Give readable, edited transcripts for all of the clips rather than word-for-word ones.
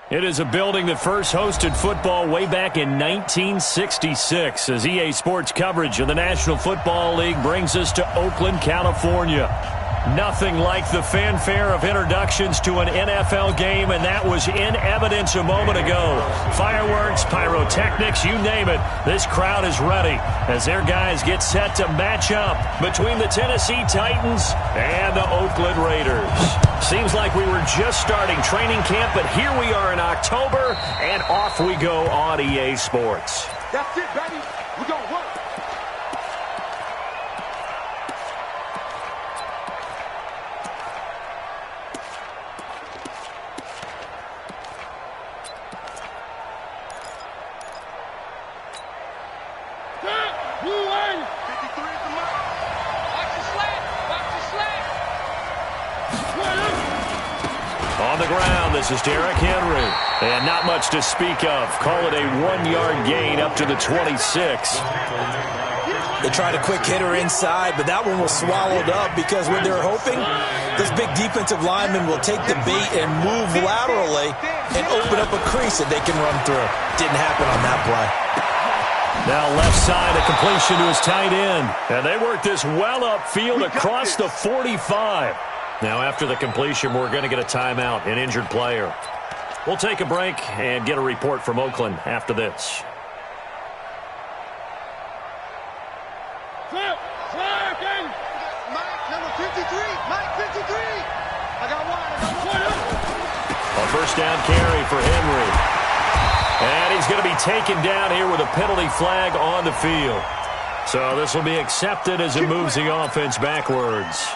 It is a building that first hosted football way back in 1966 as EA Sports coverage of the National Football League brings us to Oakland, California. Nothing like the fanfare of introductions to an NFL game, and that was in evidence a moment ago. Fireworks, pyrotechnics, you name it. This crowd is ready as their guys get set to match up between the Tennessee Titans and the Oakland Raiders. Seems like we were just starting training camp, but here we are in October, and off we go on EA Sports. That's it, baby. We're going to work. On the ground, this is Derrick Henry. And not much to speak of. Call it a 1-yard gain up to the 26. They tried a quick hitter inside, but that one was swallowed up because when they're hoping, this big defensive lineman will take the bait and move laterally and open up a crease that they can run through. Didn't happen on that play. Now left side, a completion to his tight end. And they work this well upfield across the 45. Now after the completion, we're going to get a timeout, an injured player. We'll take a break and get a report from Oakland after this. Mike, number 53. Mike, 53. I got one. A first down carry for Henry. And he's going to be taken down here with a penalty flag on the field. So this will be accepted as it moves the offense backwards.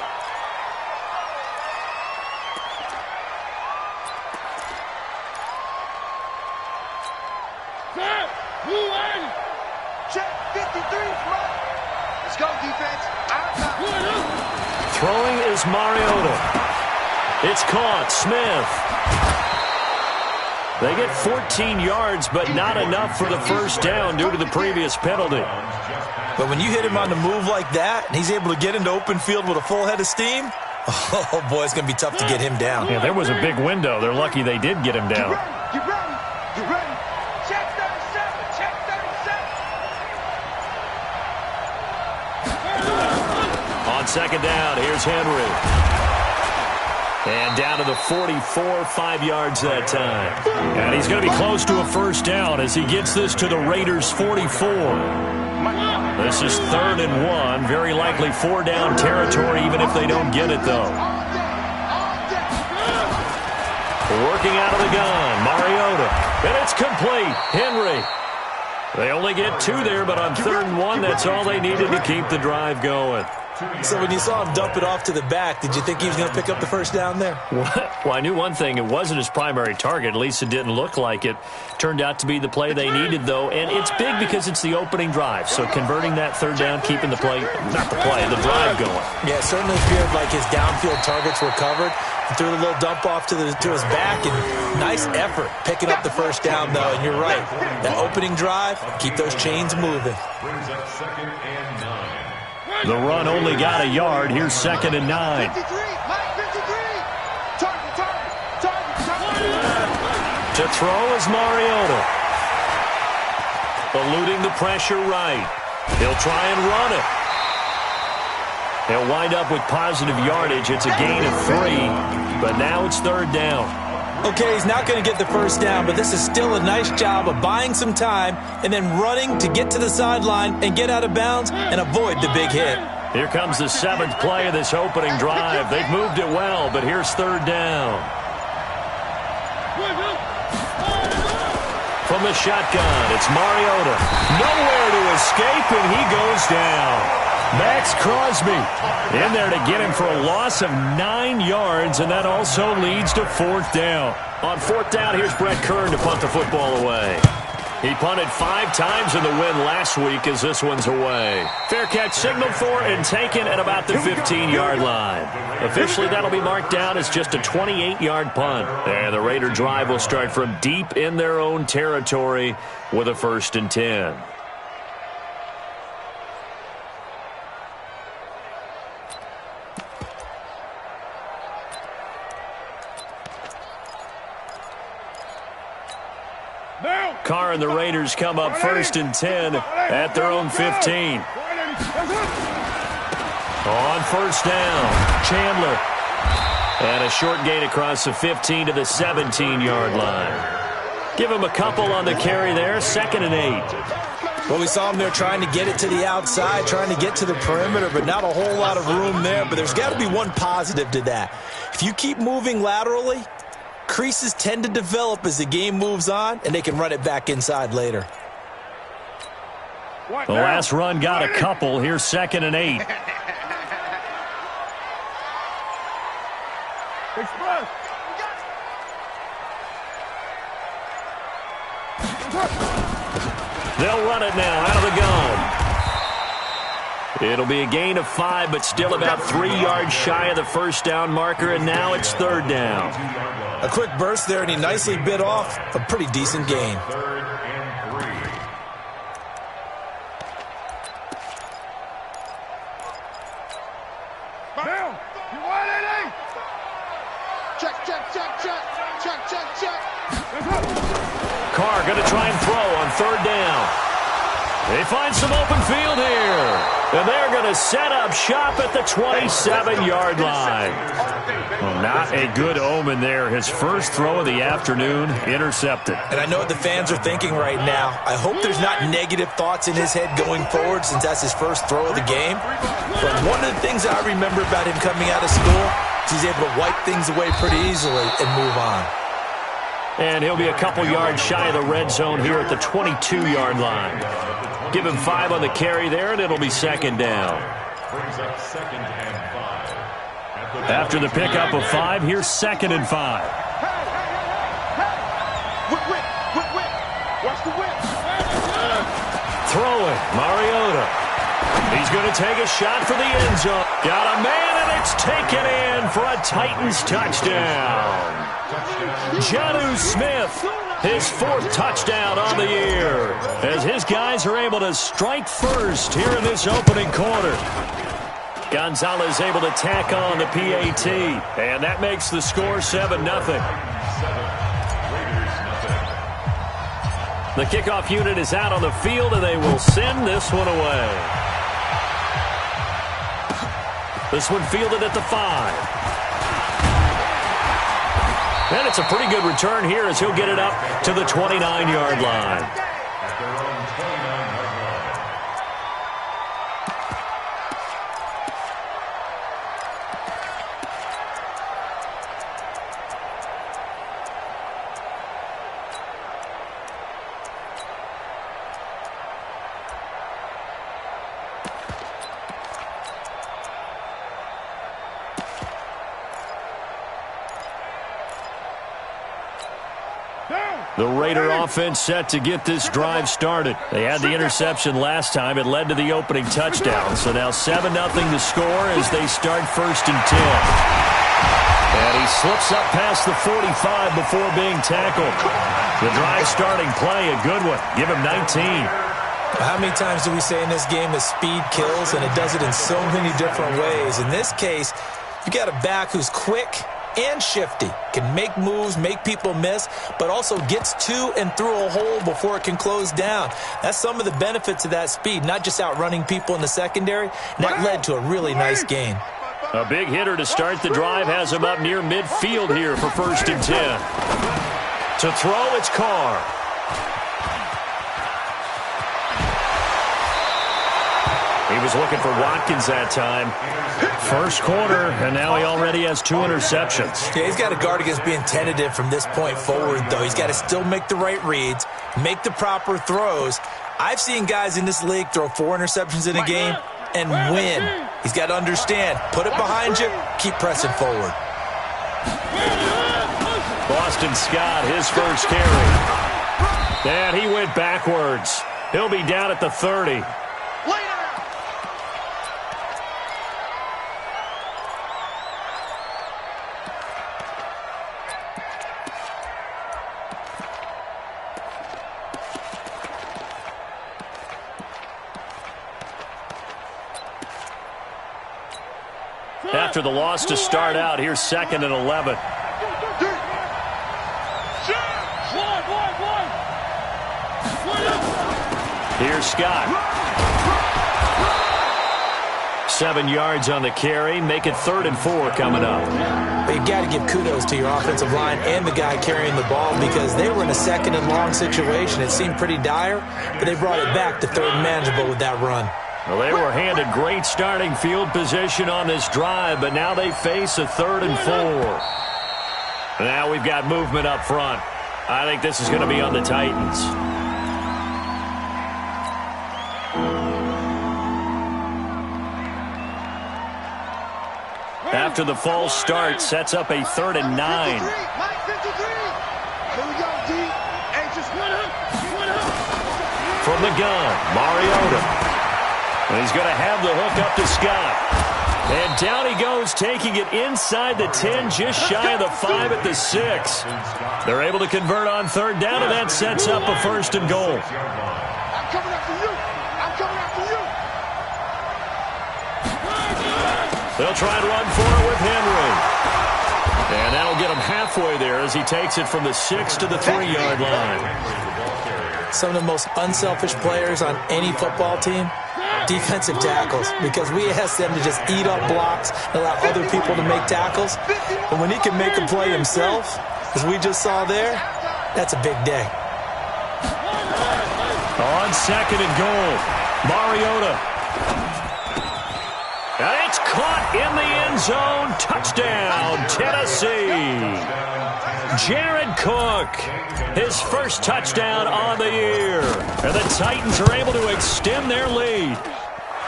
Check 53. Let's go, defense. Throwing is Mariota. It's caught. Smith. They get 14 yards, but not enough for the first down due to the previous penalty. But when you hit him on the move like that, and he's able to get into open field with a full head of steam, oh, boy, it's going to be tough to get him down. Yeah, there was a big window. They're lucky they did get him down. Get ready. Get ready. Check 37. Check 37. On second down, here's Henry. And down to the 44, 5 yards that time. And he's going to be close to a first down as he gets this to the Raiders' 44. This is 3rd and 1. Very likely 4-down territory, even if they don't get it, though. Working out of the gun, Mariota. And it's complete. Henry. They only get 2 there, but on 3rd and 1, that's all they needed to keep the drive going. So when you saw him dump it off to the back, did you think he was going to pick up the first down there? Well, I knew one thing. It wasn't his primary target. At least it didn't look like it. Turned out to be the play they needed, though. And it's big because it's the opening drive. So converting that 3rd down, keeping the play, not the play, the drive going. Yeah, it certainly appeared like his downfield targets were covered. He threw a little dump off to his back, and nice effort picking up the first down, though. And you're right. That opening drive, keep those chains moving. The run only got a yard. Here's 2nd and 9. 53. Mike, 53. Target. To throw is Mariota. Eluding the pressure right. He'll try and run it. They'll wind up with positive yardage. It's a gain of 3, but now it's 3rd down. Okay, he's not going to get the first down, but this is still a nice job of buying some time and then running to get to the sideline and get out of bounds and avoid the big hit. Here comes the 7th play of this opening drive. They've moved it well, but here's 3rd down. From the shotgun, it's Mariota. Nowhere to escape, and he goes down. Max Crosby in there to get him for a loss of 9 yards, and that also leads to 4th down. On 4th down, here's Brett Kern to punt the football away. He punted 5 times in the win last week as this one's away. Fair catch signaled for and taken at about the 15-yard line. Officially, that'll be marked down as just a 28-yard punt. And the Raider drive will start from deep in their own territory with a 1st and 10. Carr and the Raiders come up 1st and 10 at their own 15. On 1st down, Chandler. And a short gain across the 15 to the 17-yard line. Give him a couple on the carry there, 2nd and 8. Well, we saw him there trying to get it to the outside, trying to get to the perimeter, but not a whole lot of room there. But there's got to be one positive to that. If you keep moving laterally, creases tend to develop as the game moves on, and they can run it back inside later. The last run got a couple. Here's 2nd and 8. Express. They'll run it now out of the gun. It'll be a gain of 5, but still about 3 yards shy of the 1st down marker, and now it's 3rd down. A quick burst there, and he nicely bit off a pretty decent gain. Carr going to try and throw on 3rd down. They find some open field here. And they're going to set up shop at the 27-yard line. Well, not a good omen there. His first throw of the afternoon intercepted. And I know what the fans are thinking right now. I hope there's not negative thoughts in his head going forward since that's his first throw of the game. But one of the things I remember about him coming out of school is he's able to wipe things away pretty easily and move on. And he'll be a couple yards shy of the red zone here at the 22-yard line. Give him 5 on the carry there, and it'll be 2nd down. After the pickup of 5, here's 2nd and 5. Throwing, Mariota. He's going to take a shot for the end zone. Got a man, and it's taken in for a Titans touchdown. Jonnu Smith, his 4th touchdown on the year, as his guys are able to strike first here in this opening quarter. Gonzalez able to tack on the PAT, and that makes the score 7-0. The kickoff unit is out on the field, and they will send this one away. This one fielded at the 5. And it's a pretty good return here as he'll get it up to the 29-yard line. The Raider offense set to get this drive started. They had the interception last time. It led to the opening touchdown. So now 7-0 to score as they start 1st and 10. And he slips up past the 45 before being tackled. The drive starting play, a good one. Give him 19. How many times do we say in this game that speed kills, and it does it in so many different ways? In this case, you got a back who's quick and shifty, can make moves, make people miss, but also gets to and through a hole before it can close down. That's some of the benefits of that speed, not just outrunning people in the secondary. And that led to a really nice gain. A big hitter to start the drive has him up near midfield here for 1st and 10. To throw, it's Carr. He was looking for Watkins that time. First quarter, and now he already has 2 interceptions. Yeah, he's got to guard against being tentative from this point forward, though. He's got to still make the right reads, make the proper throws. I've seen guys in this league throw 4 interceptions in a game and win. He's got to understand, put it behind you, keep pressing forward. Boston Scott, his first carry. And he went backwards. He'll be down at the 30. After the loss to start out, here's 2nd and 11. Here's Scott. 7 yards on the carry. Make it 3rd and 4 coming up. But you've got to give kudos to your offensive line and the guy carrying the ball because they were in a 2nd and long situation. It seemed pretty dire, but they brought it back to 3rd and manageable with that run. Well, they were handed great starting field position on this drive, but now they face a 3rd and 4. Now we've got movement up front. I think this is going to be on the Titans. After the false start, sets up a 3rd and 9. Here we go, D. Hey, just one up. From the gun, Mariota. And he's going to have the hook up to Scott. And down he goes, taking it inside the 10, just shy of the 5 at the 6. They're able to convert on 3rd down, and that sets up a 1st and goal. I'm coming after you. I'm coming after you. They'll try and run for it with Henry. And that'll get him halfway there as he takes it from the 6 to the 3-yard line. Some of the most unselfish players on any football team, defensive tackles, because we ask them to just eat up blocks and allow other people to make tackles. And when he can make a play himself, as we just saw there, that's a big day. On 2nd and goal, Mariota. And it's caught in the end zone. Touchdown, Tennessee. Jared Cook, his first touchdown on the year. And the Titans are able to extend their lead.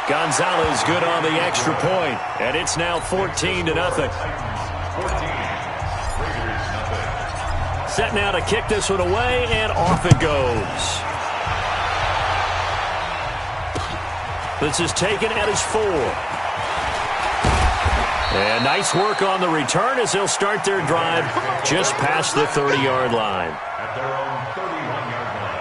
Gonzalez good on the extra point, and it's now 14-0. Set now to kick this one away, and off it goes. This is taken at his 4. And nice work on the return as they'll start their drive just past the 30-yard line. At their own 31-yard line.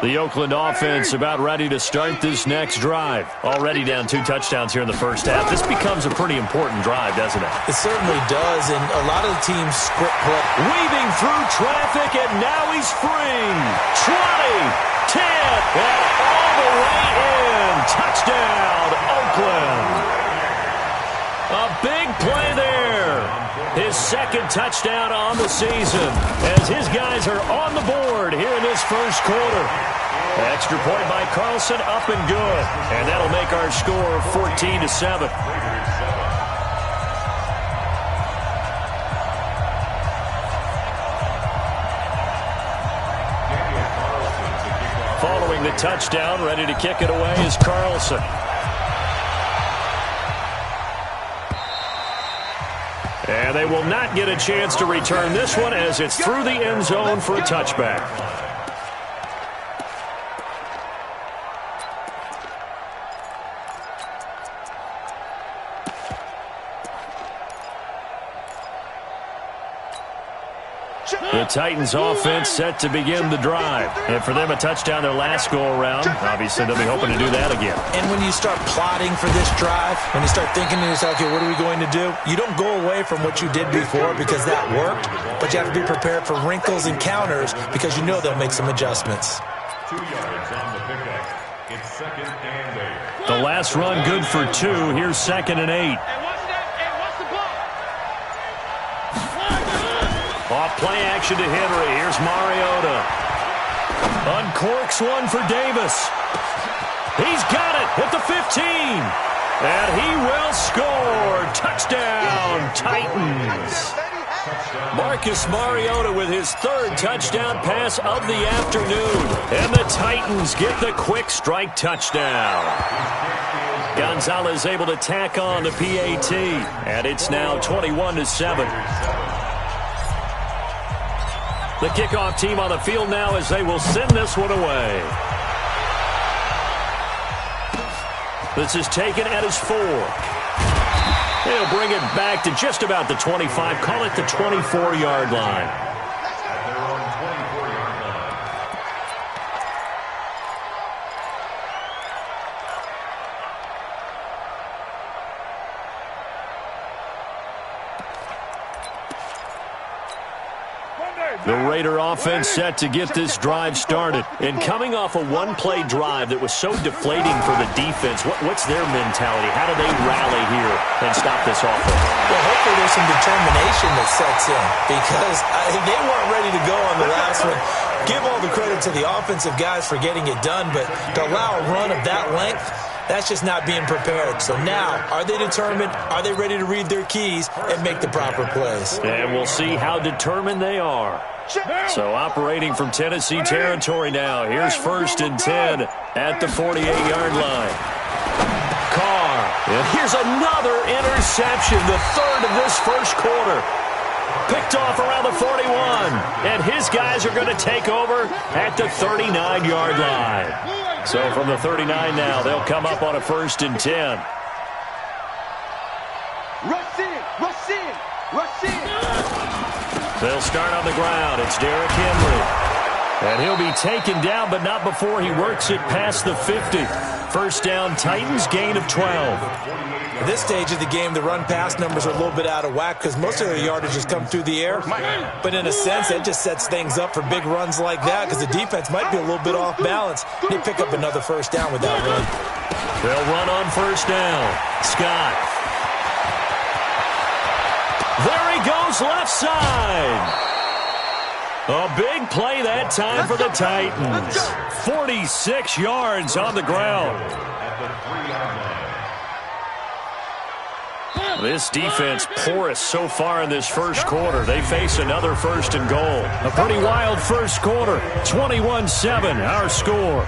The Oakland offense about ready to start this next drive. Already down 2 touchdowns here in the first half. This becomes a pretty important drive, doesn't it? It certainly does, and a lot of the teams script play. Weaving through traffic, and now he's free. 20, 10, and all the way in. Touchdown, Oakland. A big play there. His 2nd touchdown on the season as his guys are on the board here in this first quarter. Extra point by Carlson, up and good. And that'll make our score 14-7. Following the touchdown, ready to kick it away is Carlson. And they will not get a chance to return this one as it's through the end zone for a touchback. The Titans offense set to begin the drive. And for them, a touchdown their last go-around. Obviously, they'll be hoping to do that again. And when you start plotting for this drive, when you start thinking to yourself, okay, what are we going to do? You don't go away from what you did before because that worked, but you have to be prepared for wrinkles and counters because you know they'll make some adjustments. 2 yards on the pickup. It's 2nd and 8. The last run good for 2. Here's 2nd and 8. Off play action to Henry. Here's Mariota. Uncorks one for Davis. He's got it at the 15. And he will score. Touchdown, Titans. Marcus Mariota with his 3rd touchdown pass of the afternoon. And the Titans get the quick strike touchdown. Gonzalez able to tack on the PAT. And it's now 21-7. The kickoff team on the field now as they will send this one away. This is taken at his 4. They'll bring it back to just about the 25. Call it the 24-yard line. At their own 24-yard line. Raider offense set to get this drive started. And coming off a one-play drive that was so deflating for the defense, what's their mentality? How do they rally here and stop this offense? Well, hopefully there's some determination that sets in because they weren't ready to go on the last one. Give all the credit to the offensive guys for getting it done, but to allow a run of that length, that's just not being prepared. So now, are they determined? Are they ready to read their keys and make the proper plays? And we'll see how determined they are. So operating from Tennessee territory now. Here's 1st and 10 at the 48-yard line. Carr. And here's another interception, the 3rd of this first quarter. Picked off around the 41. And his guys are going to take over at the 39-yard line. So from the 39 now, they'll come up on a 1st and 10. Rush in, rush in, rush in. They'll start on the ground. It's Derrick Henry. And he'll be taken down, but not before he works it past the 50. 1st down, Titans, gain of 12. At this stage of the game, the run-pass numbers are a little bit out of whack because most of their yardage has come through the air. But in a sense, it just sets things up for big runs like that because the defense might be a little bit off balance. They pick up another 1st down with that run. They'll run on 1st down. Scott. There he goes, left side. A big play that time for the Titans. 46 yards on the ground. This defense porous so far in this first quarter. They face another 1st and goal. A pretty wild first quarter. 21-7, our score.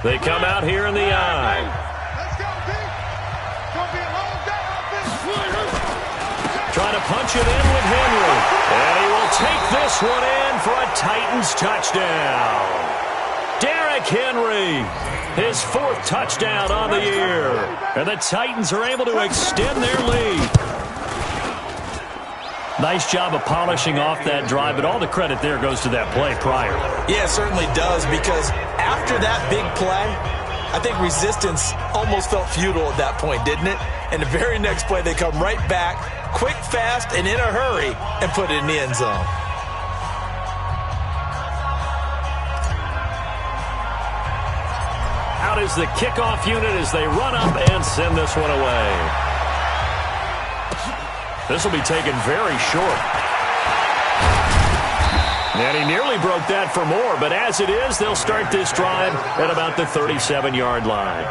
They come out here in the eye. Let's go, B. Gonna be a long day. Trying to punch it in with Henry. And he will take this one in for a Titans touchdown. Derrick Henry, his 4th touchdown on the year. And the Titans are able to extend their lead. Nice job of polishing off that drive, but all the credit there goes to that play prior. Yeah, it certainly does, because after that big play, I think resistance almost felt futile at that point, didn't it? And the very next play, they come right back, quick, fast, and in a hurry, and put it in the end zone. Out is the kickoff unit as they run up and send this one away. This will be taken very short. And he nearly broke that for more, but as it is, they'll start this drive at about the 37-yard line.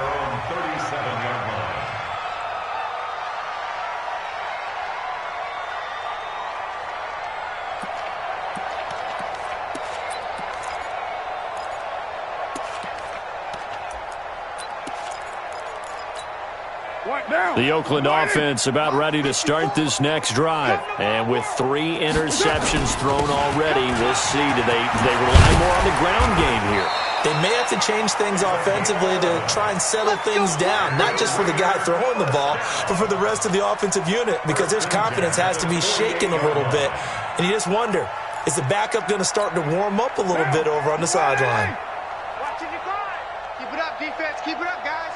The Oakland offense about ready to start this next drive. And with 3 interceptions thrown already, we'll see. Do they rely more on the ground game here? They may have to change things offensively to try and settle things down, not just for the guy throwing the ball, but for the rest of the offensive unit, because their confidence has to be shaken a little bit. And you just wonder, is the backup going to start to warm up a little bit over on the sideline? Watching your grind. Keep it up, defense. Keep it up, guys.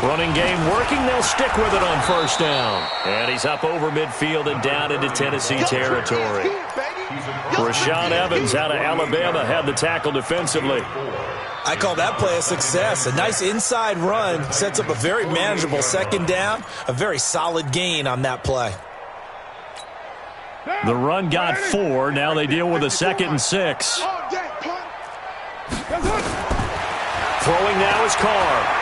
Running game working. They'll stick with it on 1st down. And he's up over midfield and down into Tennessee territory. Rashaan Evans out of Alabama had the tackle defensively. I call that play a success. A nice inside run sets up a very manageable 2nd down. A very solid gain on that play. The run got 4. Now they deal with a 2nd and 6. Throwing now is Carr.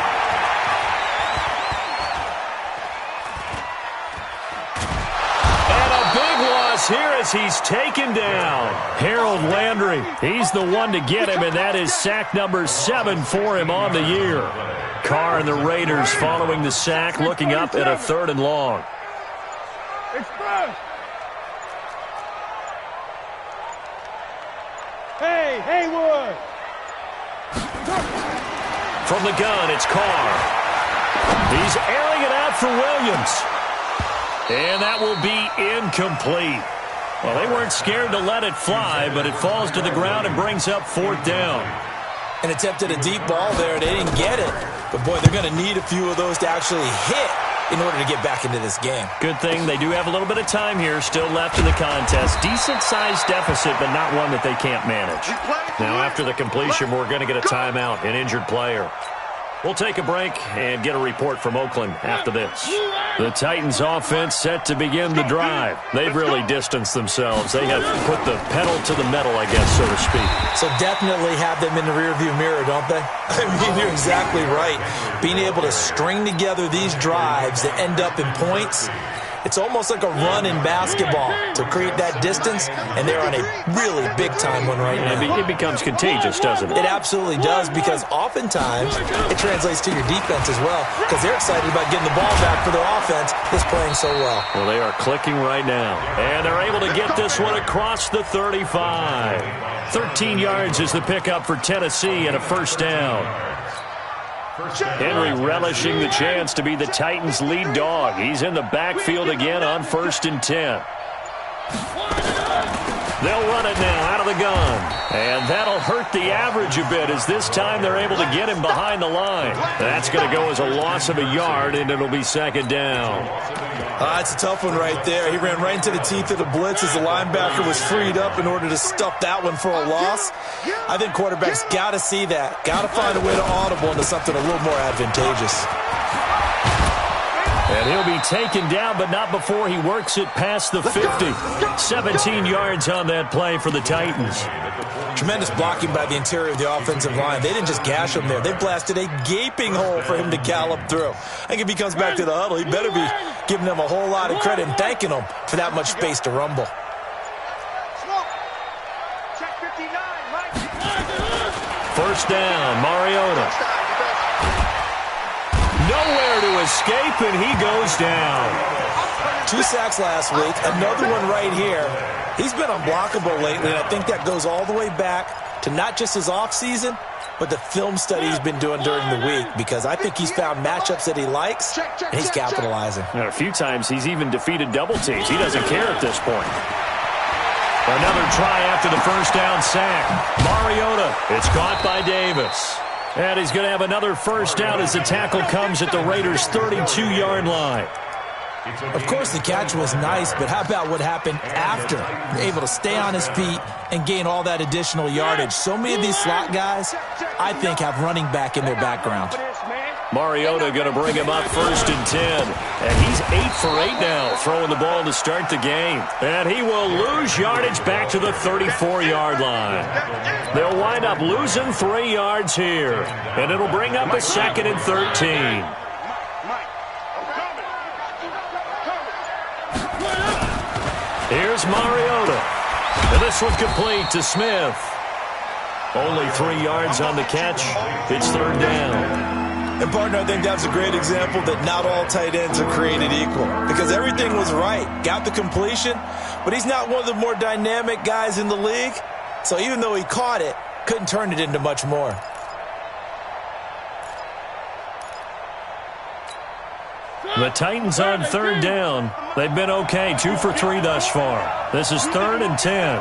Here as he's taken down. Harold Landry, he's the one to get him, and that is sack number 7 for him on the year. Carr and the Raiders following the sack, looking up at a 3rd and long. Hey, Haywood. From the gun, it's Carr. He's airing it out for Williams. And that will be incomplete. Well, they weren't scared to let it fly, but it falls to the ground and brings up 4th down. And attempted a deep ball there. They didn't get it. But, boy, they're going to need a few of those to actually hit in order to get back into this game. Good thing they do have a little bit of time here still left in the contest. Decent-sized deficit, but not one that they can't manage. Now, after the completion, we're going to get a timeout, an injured player. We'll take a break and get a report from Oakland after this. The Titans offense set to begin the drive. They've really distanced themselves. They have put the pedal to the metal, I guess, so to speak. So definitely have them in the rearview mirror, don't they? I mean, you're exactly right. Being able to string together these drives that end up in points, it's almost like a run in basketball to create that distance, and they're on a really big-time one right now. It becomes contagious, doesn't it? It absolutely does, because oftentimes it translates to your defense as well, because they're excited about getting the ball back for their offense that's playing so well. Well, they are clicking right now, and they're able to get this one across the 35. 13 yards is the pickup for Tennessee and a first down. Henry relishing the chance to be the Titans' lead dog. He's in the backfield again on 1st and 10. They'll run it now out of the gun. And that'll hurt the average a bit, as this time they're able to get him behind the line. That's going to go as a loss of a yard, and it'll be 2nd down. It's a tough one right there. He ran right into the teeth of the blitz as the linebacker was freed up in order to stuff that one for a loss. I think quarterbacks got to see that. Got to find a way to audible into something a little more advantageous. And he'll be taken down, but not before he works it past the 50. 17 yards on that play for the Titans. Tremendous blocking by the interior of the offensive line. They didn't just gash him there. They blasted a gaping hole for him to gallop through. I think if he comes back to the huddle, he better be giving them a whole lot of credit and thanking them for that much space to rumble. First down, Mariota. Nowhere to escape, and he goes down. 2 sacks last week, another one right here. He's been unblockable lately, and I think that goes all the way back to not just his offseason, but the film study he's been doing during the week, because I think he's found matchups that he likes, and he's capitalizing. And a few times he's even defeated double teams. He doesn't care at this point. Another try after the first down sack. Mariota, it's caught by Davis. And he's going to have another first down as the tackle comes at the Raiders' 32-yard line. Of course, the catch was nice, but how about what happened after? Able to stay on his feet and gain all that additional yardage. So many of these slot guys, I think, have running back in their background. Mariota going to bring him up 1st and 10. And he's 8 for 8 now, throwing the ball to start the game. And he will lose yardage back to the 34-yard line. They'll wind up losing 3 yards here. And it'll bring up a 2nd and 13. Here's Mariota. And this one complete to Smith. Only 3 yards on the catch. It's 3rd down. And, partner, I think that's a great example that not all tight ends are created equal, because everything was right. Got the completion, but he's not one of the more dynamic guys in the league. So even though he caught it, couldn't turn it into much more. The Titans on 3rd down. They've been okay, 2 for 3 thus far. This is 3rd and 10.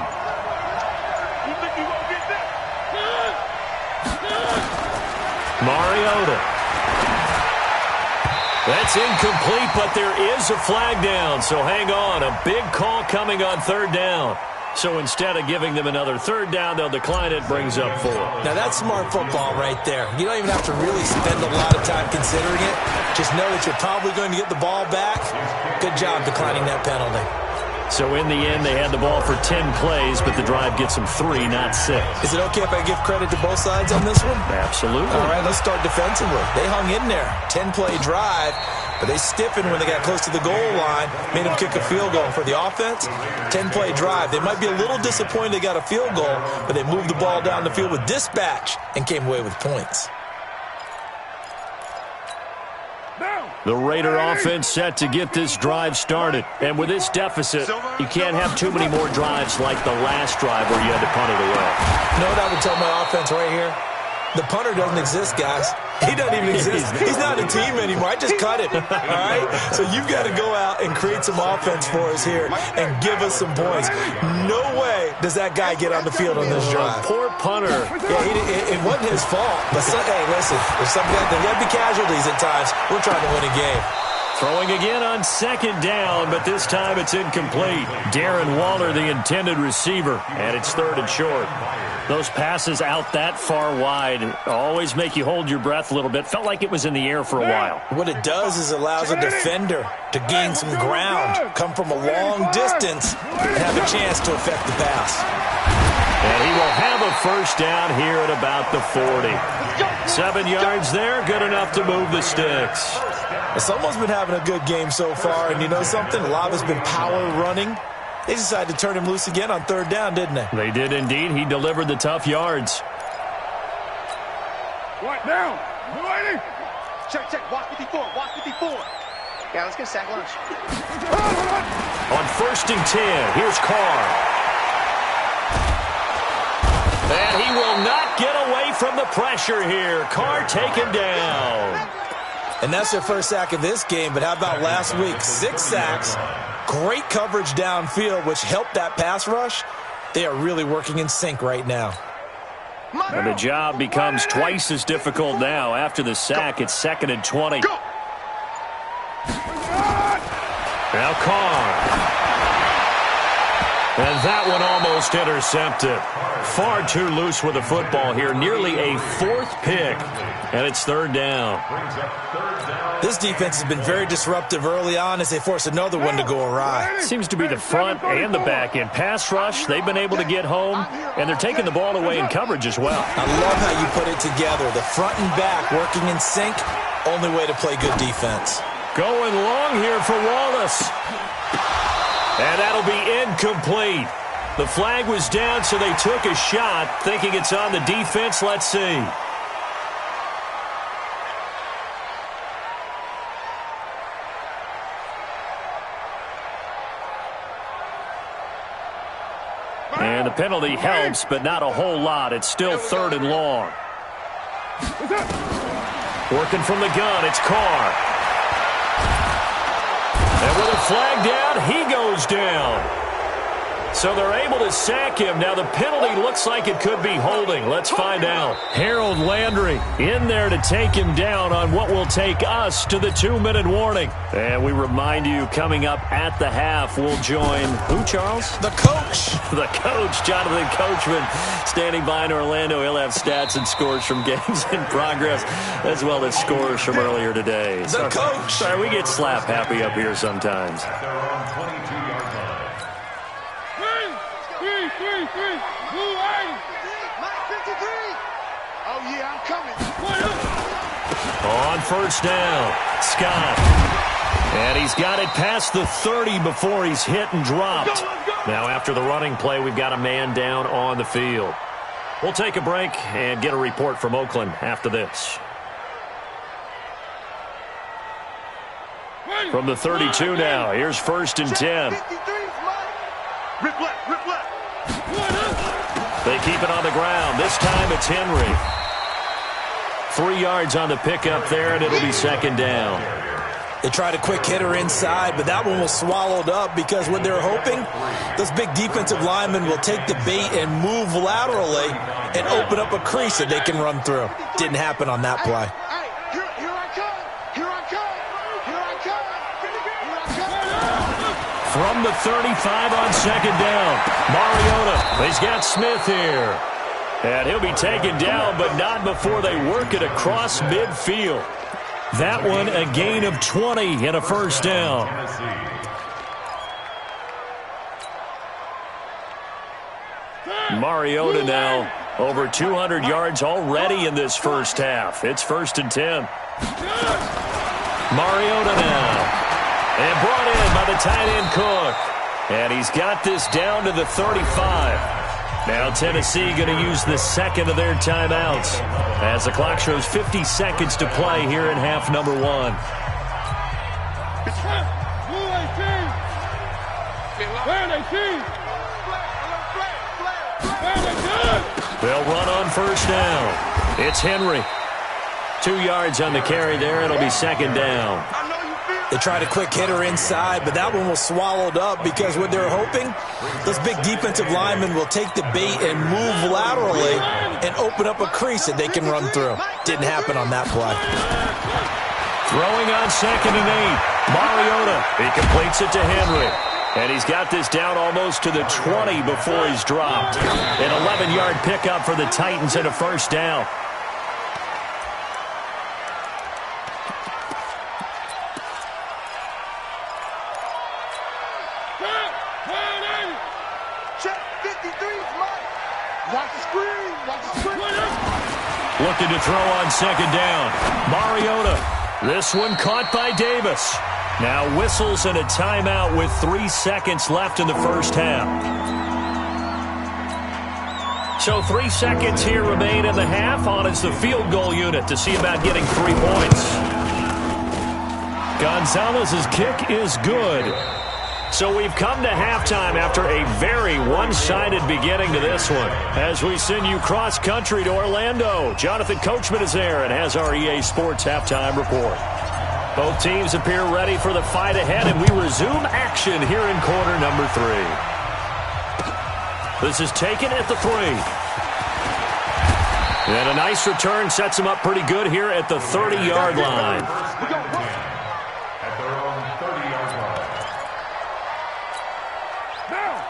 Mariota. That's incomplete, but there is a flag down, so hang on. A big call coming on 3rd down. So instead of giving them another 3rd down, they'll decline it, brings up 4. Now that's smart football right there. You don't even have to really spend a lot of time considering it. Just know that you're probably going to get the ball back. Good job declining that penalty. So in the end, they had the ball for 10 plays, but the drive gets them 3, not 6. Is it okay if I give credit to both sides on this one? Absolutely. All right, let's start defensively. They hung in there. 10-play drive, but they stiffened when they got close to the goal line, made them kick a field goal. For the offense, 10-play drive. They might be a little disappointed they got a field goal, but they moved the ball down the field with dispatch and came away with points. The Raider offense set to get this drive started. And with this deficit, you can't have too many more drives like the last drive where you had to punt it away. You know what I would tell my offense right here? The punter doesn't exist, guys. He doesn't even exist. He's not a team anymore. I just cut him. All right? So you've got to go out and create some offense for us here and give us some points. No way does that guy get on the field on this drive. Poor punter. Yeah, it wasn't his fault. But hey, listen, there's got to be casualties at times. We're trying to win a game. Throwing again on second down, but this time it's incomplete. Darren Waller, the intended receiver, and it's third and short. Those passes out that far wide always make you hold your breath a little bit. Felt like it was in the air for a while. What it does is allows a defender to gain some ground, come from a long distance, and have a chance to affect the pass. And he will have a first down here at about the 40. 7 yards there, good enough to move the sticks. Someone's been having a good game so far, and you know something? A lot has been power running. They decided to turn him loose again on third down, didn't they? They did indeed. He delivered the tough yards. Right down. Ready? Check. Watch 54. Yeah, let's get sack lunch. On first and 10, here's Carr. And he will not get away from the pressure here. Carr taken down. And that's their first sack of this game, but how about last week? 6 sacks, great coverage downfield, which helped that pass rush. They are really working in sync right now. And the job becomes twice as difficult now. After the sack, it's 2nd and 20. Now Carr. And that one almost intercepted. Far too loose with the football here. Nearly a 4th pick. And it's third down. This defense has been very disruptive early on as they force another one to go awry. Seems to be the front and the back end. Pass rush, they've been able to get home, and they're taking the ball away in coverage as well. I love how you put it together. The front and back working in sync. Only way to play good defense. Going long here for Wallace. And that'll be incomplete. The flag was down, so they took a shot, thinking it's on the defense. Let's see. And the penalty helps, but not a whole lot. It's still 3rd and long. Working from the gun, it's Carr. And with a flag down, he goes down. So they're able to sack him. Now the penalty looks like it could be holding. Let's find out. Harold Landry in there to take him down on what will take us to the 2-minute warning. And we remind you, coming up at the half, we'll join who, Charles? The coach. The coach, Jonathan Coachman, standing by in Orlando. He'll have stats and scores from games in progress, as well as scores from earlier today. The coach. Sorry, we get slap happy up here sometimes. Oh, yeah, I'm coming. On first down, Scott. And he's got it past the 30 before he's hit and dropped. Now after the running play, we've got a man down on the field. We'll take a break and get a report from Oakland after this. From the 32 now, here's 1st and 10. Rip left. They keep it on the ground. This time it's Henry. 3 yards on the pickup there, and it'll be 2nd down. They tried a quick hitter inside, but that one was swallowed up because what they're hoping, those big defensive linemen will take the bait and move laterally and open up a crease that they can run through. Didn't happen on that play. From the 35 on 2nd down, Mariota. He's got Smith here. And he'll be taken down, but not before they work it across midfield. That one a gain of 20 and a first down. Mariota now over 200 yards already in this first half. It's 1st and 10. Mariota now. And brought in by the tight end Cook. And he's got this down to the 35. Now Tennessee going to use the 2nd of their timeouts as the clock shows 50 seconds to play here in half number 1. They'll run on first down. It's Henry. 2 yards on the carry there. It'll be 2nd down. They tried a quick hitter inside, but that one was swallowed up because what they're hoping, those big defensive linemen will take the bait and move laterally and open up a crease that they can run through. Didn't happen on that play. Throwing on 2nd and 8. Mariota. He completes it to Henry. And he's got this down almost to the 20 before he's dropped. An 11-yard pickup for the Titans and a first down. Check 53, Mike. Watch the screen. Watch the screen. Looking to throw on 2nd down. Mariota. This one caught by Davis. Now whistles and a timeout with 3 seconds left in the first half. So 3 seconds here remain in the half. On is the field goal unit to see about getting 3 points. Gonzalez's kick is good. So we've come to halftime after a very one-sided beginning to this one. As we send you cross-country to Orlando, Jonathan Coachman is there and has our EA Sports halftime report. Both teams appear ready for the fight ahead, and we resume action here in quarter number 3. This is taken at the 3. And a nice return sets him up pretty good here at the 30-yard line.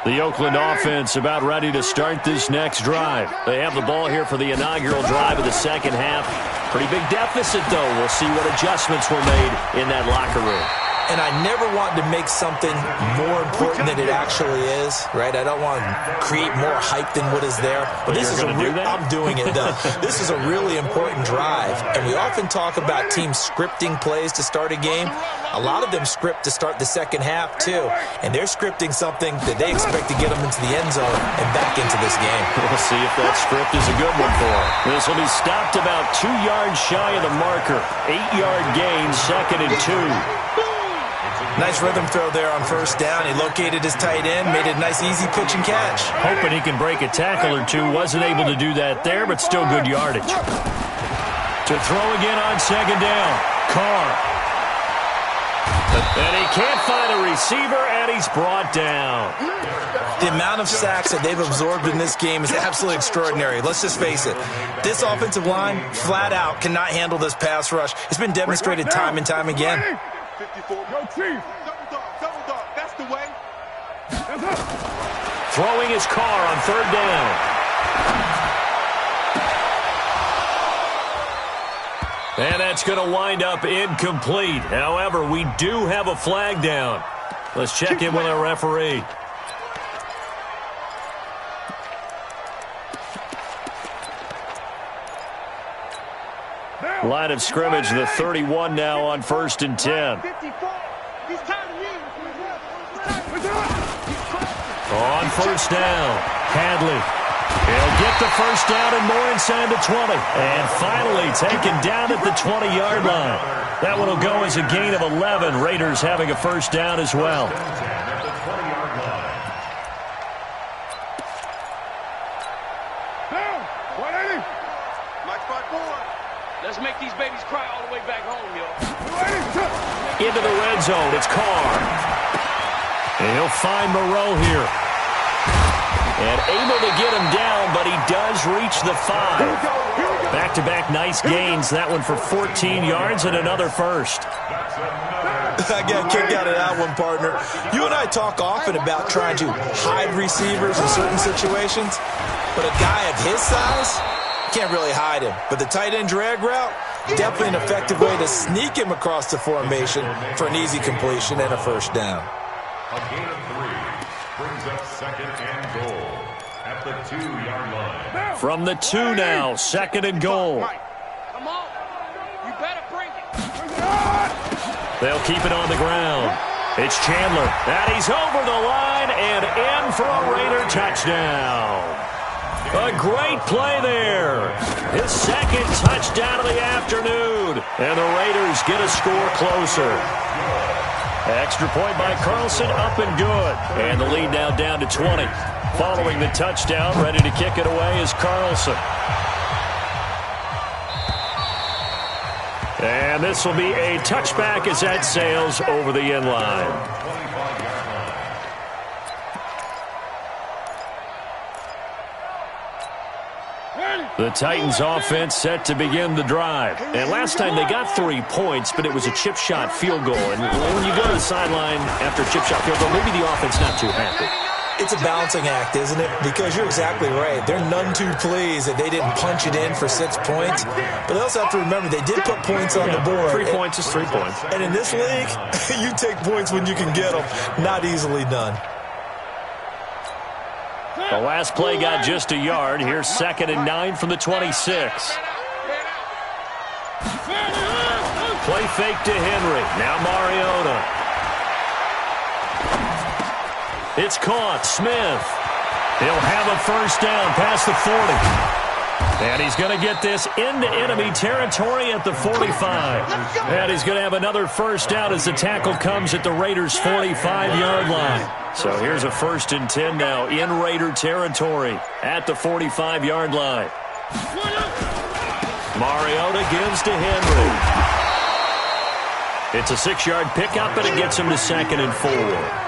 The Oakland offense about ready to start this next drive. They have the ball here for the inaugural drive of the second half. Pretty big deficit, though. We'll see what adjustments were made in that locker room. And I never want to make something more important than it actually is, right? I don't want to create more hype than what is there. But this is I'm doing it, though. This is a really important drive. And we often talk about teams scripting plays to start a game. A lot of them script to start the second half, too. And they're scripting something that they expect to get them into the end zone and back into this game. We'll see if that script is a good one for them. This will be stopped about 2 yards shy of the marker. 8-yard gain, 2nd and 2. Nice rhythm throw there on first down. He located his tight end, made it a nice, easy pitch and catch. Hoping he can break a tackle or two. Wasn't able to do that there, but still good yardage. To throw again on 2nd down. Carr. And he can't find a receiver, and he's brought down. The amount of sacks that they've absorbed in this game is absolutely extraordinary. Let's just face it. This offensive line, flat out, cannot handle this pass rush. It's been demonstrated time and time again. 54. Go Chief. Double dog. That's the way. Throwing his Carr on 3rd down. And that's going to wind up incomplete. However, we do have a flag down. Let's check in with our referee. Line of scrimmage, the 31 now on 1st and 10. On 1st down, Hadley. He'll get the first down and more inside the 20. And finally taken down at the 20-yard line. That one will go as a gain of 11. Raiders having a first down as well. Let's make these babies cry all the way back home, yo. Into the red zone, it's Carr. And he'll find Moreau here. And able to get him down, but he does reach the 5. Back-to-back nice gains. That one for 14 yards and another first. I got kicked out of that one, partner. You and I talk often about trying to hide receivers in certain situations, but a guy of his size can't really hide him. But the tight end drag route, definitely an effective way to sneak him across the formation for an easy completion and a first down. A gain of 3 brings up 2nd and goal at the 2-yard line. From the 2 now, 2nd and goal. Come on. You better bring it. They'll keep it on the ground. It's Chandler. And he's over the line and in for a Raider touchdown. A great play there. His 2nd touchdown of the afternoon. And the Raiders get a score closer. Extra point by Carlson, up and good. And the lead now down to 20. Following the touchdown, ready to kick it away is Carlson. And this will be a touchback as that sails over the end line. The Titans offense set to begin the drive. And last time they got 3 points, but it was a chip shot field goal. And when you go to the sideline after a chip shot field goal, maybe the offense not too happy. It's a balancing act, isn't it? Because you're exactly right. They're none too pleased that they didn't punch it in for 6 points. But they also have to remember they did put points on the board. 3 points is 3 points. And in this league, you take points when you can get them. Not easily done. The last play got just a yard. Here's 2nd and 9 from the 26. Play fake to Henry. Now Mariota. It's caught. Smith. He'll have a first down past the 40. And he's going to get this into enemy territory at the 45. And he's going to have another first down as the tackle comes at the Raiders' 45-yard line. So here's a 1st and 10 now in Raider territory at the 45-yard line. Mariota gives to Henry. It's a 6-yard pickup, and it gets him to 2nd and 4.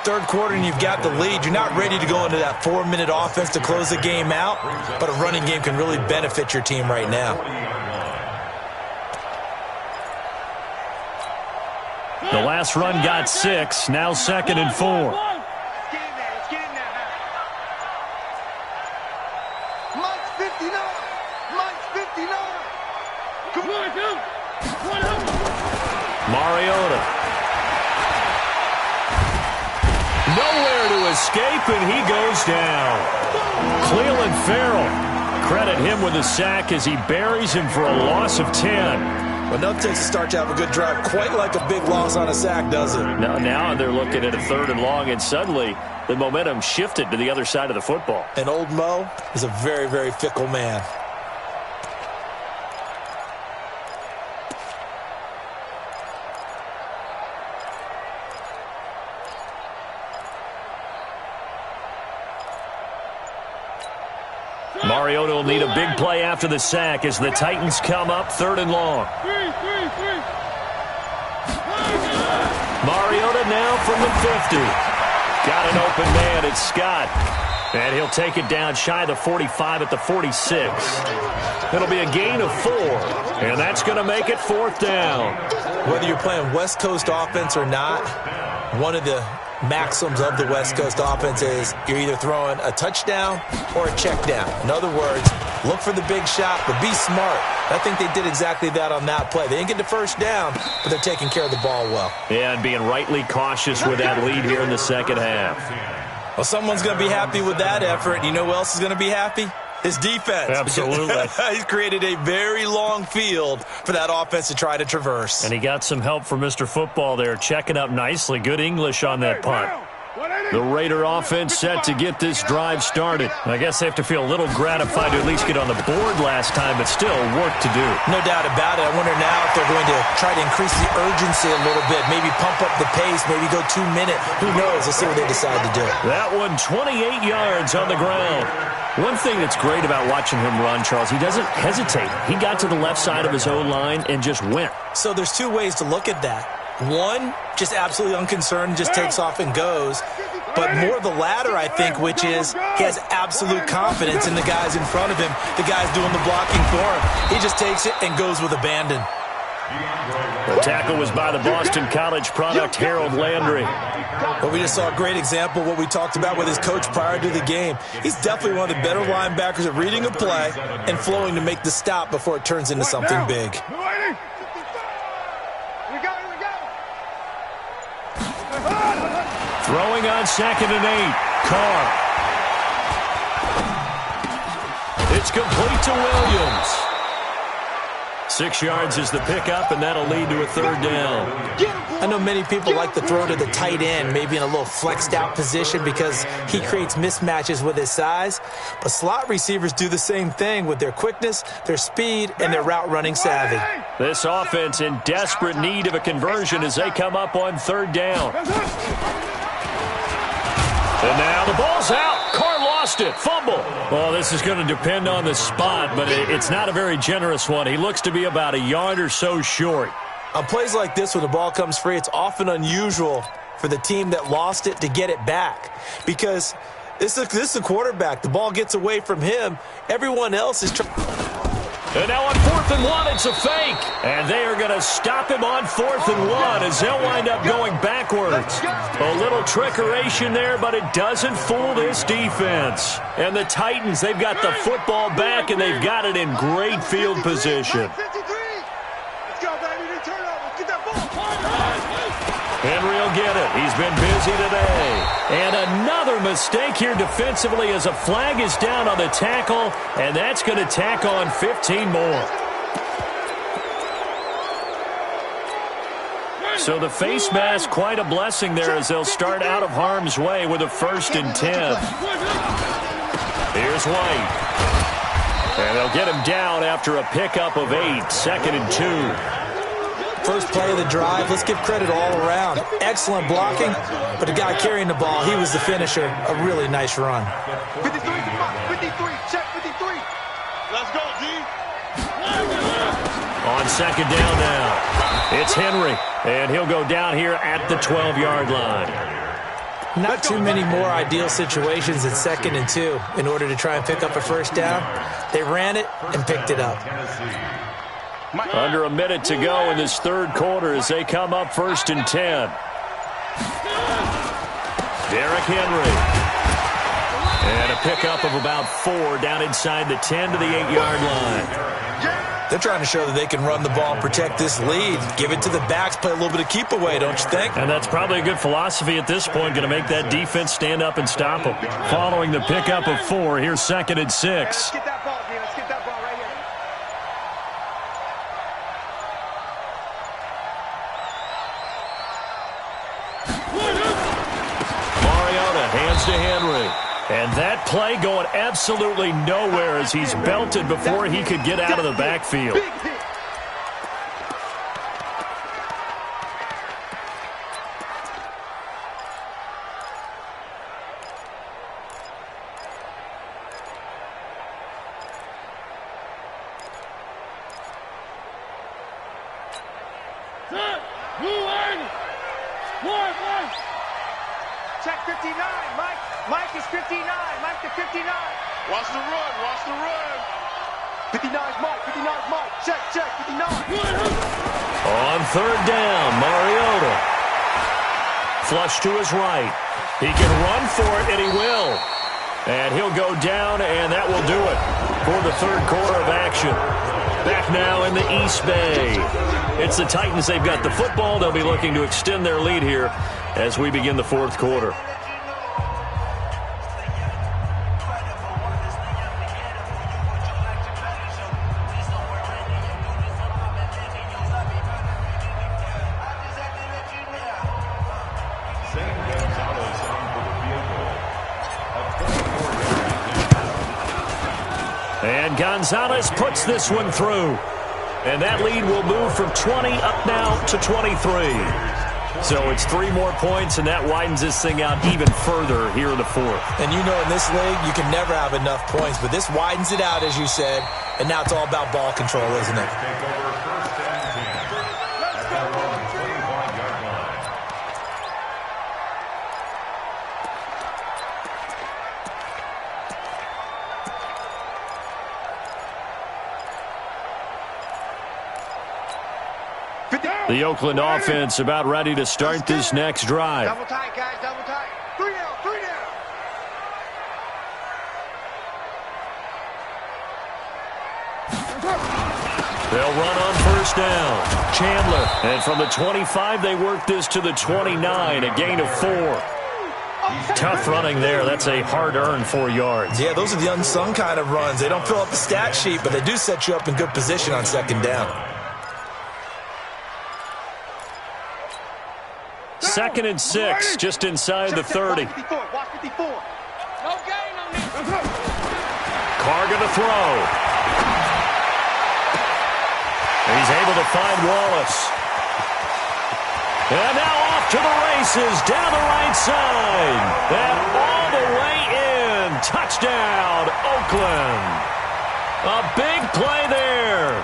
Third quarter and you've got the lead. You're not ready to go into that 4-minute offense to close the game out, but a running game can really benefit your team right now. The last run got 6, now 2nd and 4. Mike's 59. Mike's 59. Mariota. Nowhere to escape, and he goes down. Cleveland Farrell. Credit him with a sack as he buries him for a loss of 10. Well, enough takes to start to have a good drive. Quite like a big loss on a sack, does it? Now they're looking at a 3rd and long, and suddenly the momentum shifted to the other side of the football. And old Mo is a very, very fickle man. Mariota will need a big play after the sack as the Titans come up 3rd and long. Mariota now from the 50. Got an open man. It's Scott. And he'll take it down shy of the 45 at the 46. It'll be a gain of 4. And that's going to make it 4th down. Whether you're playing West Coast offense or not, one of the maxims of the West Coast offense is you're either throwing a touchdown or a check down. In other words, look for the big shot, but be smart. I think they did exactly that on that play. They didn't get the first down, but they're taking care of the ball well. Yeah, and being rightly cautious with that lead here in the second half. Well, someone's going to be happy with that effort. You know who else is going to be happy? His defense. Absolutely. He's created a very long field for that offense to try to traverse. And he got some help from Mr. Football there, checking up nicely. Good English on that punt. The Raider offense set to get this drive started. I guess they have to feel a little gratified to at least get on the board last time, but still work to do. No doubt about it. I wonder now if they're going to try to increase the urgency a little bit, maybe pump up the pace, maybe go 2 minutes. Who knows? Let's see what they decide to do. That one 28 yards on the ground. One thing that's great about watching him run, Charles, he doesn't hesitate. He got to the left side of his O-line and just went. So there's 2 ways to look at that. One, just absolutely unconcerned, just takes off and goes. But more the latter, I think, which is he has absolute confidence in the guys in front of him, the guys doing the blocking for him. He just takes it and goes with abandon. The tackle was by the Boston College product, Harold Landry. But we just saw a great example of what we talked about with his coach prior to the game. He's definitely one of the better linebackers at reading a play and flowing to make the stop before it turns into something big. Throwing on 2nd and 8. Carr. It's complete to Williams. 6 yards is the pickup, and that'll lead to a 3rd down. I know many people like to throw to the tight end, maybe in a little flexed out position because he creates mismatches with his size. But slot receivers do the same thing with their quickness, their speed, and their route running savvy. This offense in desperate need of a conversion as they come up on 3rd down. And now the ball's out. Carr lost it. Fumble. Well, this is going to depend on the spot, but it's not a very generous one. He looks to be about a yard or so short. On plays like this where the ball comes free, it's often unusual for the team that lost it to get it back because This is the quarterback. The ball gets away from him. Everyone else is trying. And now on 4th and 1, it's a fake. And they are going to stop him on 4th and 1 as they'll wind up going backwards. A little trickeration there, but it doesn't fool this defense. And the Titans, they've got the football back, and they've got it in great field position. Henry will get it. He's been busy today. And another mistake here defensively as a flag is down on the tackle, and that's going to tack on 15 more. So the face mask, quite a blessing there as they'll start out of harm's way with a 1st and 10. Here's White. And they'll get him down after a pickup of 8, 2nd and 2. First play of the drive, let's give credit all around. Excellent blocking, but the guy carrying the ball, he was the finisher. A really nice run. 53, check 53. Let's go, D. On 2nd down now, it's Henry, and he'll go down here at the 12-yard line. Not too many more ideal situations in 2nd and 2 in order to try and pick up a 1st down. They ran it and picked it up. Under a minute to go in this 3rd quarter as they come up 1st and 10. Derrick Henry. And a pickup of about 4 down inside the 10 to the 8-yard line. They're trying to show that they can run the ball and protect this lead. Give it to the backs, play a little bit of keep away, don't you think? And that's probably a good philosophy at this point, going to make that defense stand up and stop them. Following the pickup of 4, here's 2nd and 6. Let's get that ball, D. Let's get that ball right here. Hands to Henry. And that play going absolutely nowhere as he's belted before he could get out of the backfield. Check 59, Mike. Mike is 59. Mike to 59. Watch the run. Watch the run. 59's Mike. 59's Mike. Check. 59. On 3rd down, Mariota. Flush to his right. He can run for it, and he will. And he'll go down, and that will do it for the 3rd quarter of action. Back now in the East Bay. It's the Titans. They've got the football. They'll be looking to extend their lead here as we begin the 4th quarter. And Gonzalez puts this one through. And that lead will move from 20 up now to 23. So it's 3 more points, and that widens this thing out even further here in the 4th. And you know in this league, you can never have enough points, but this widens it out, as you said, and now it's all about ball control, isn't it? The Oakland offense about ready to start this next drive. Double tight, guys. Double tight. 3 down. 3 down. They'll run on 1st down. Chandler. And from the 25, they work this to the 29, a gain of 4. Tough running there. That's a hard-earned 4 yards. Yeah, those are the unsung kind of runs. They don't fill up the stat sheet, but they do set you up in good position on 2nd down. 2nd and 6, just inside the 30. Watch 54. Watch 54. No gain on this. Carr going to throw. He's able to find Wallace. And now off to the races down the right side. And all the way in. Touchdown, Oakland. A big play there.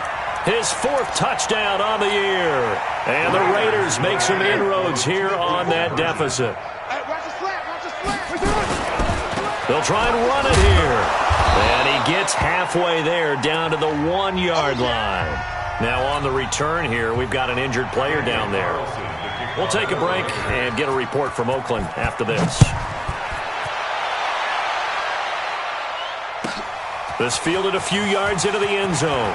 His 4th touchdown on the year. And the Raiders make some inroads here on that deficit. Hey, watch the slant. Watch the slant. They'll try and run it here. And he gets halfway there down to the 1-yard line. Now on the return here, we've got an injured player down there. We'll take a break and get a report from Oakland after this. This fielded a few yards into the end zone.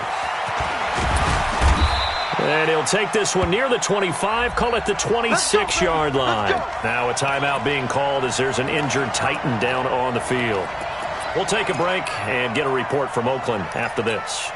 And he'll take this one near the 25, call it the 26-yard line. Now a timeout being called as there's an injured Titan down on the field. We'll take a break and get a report from Oakland after this.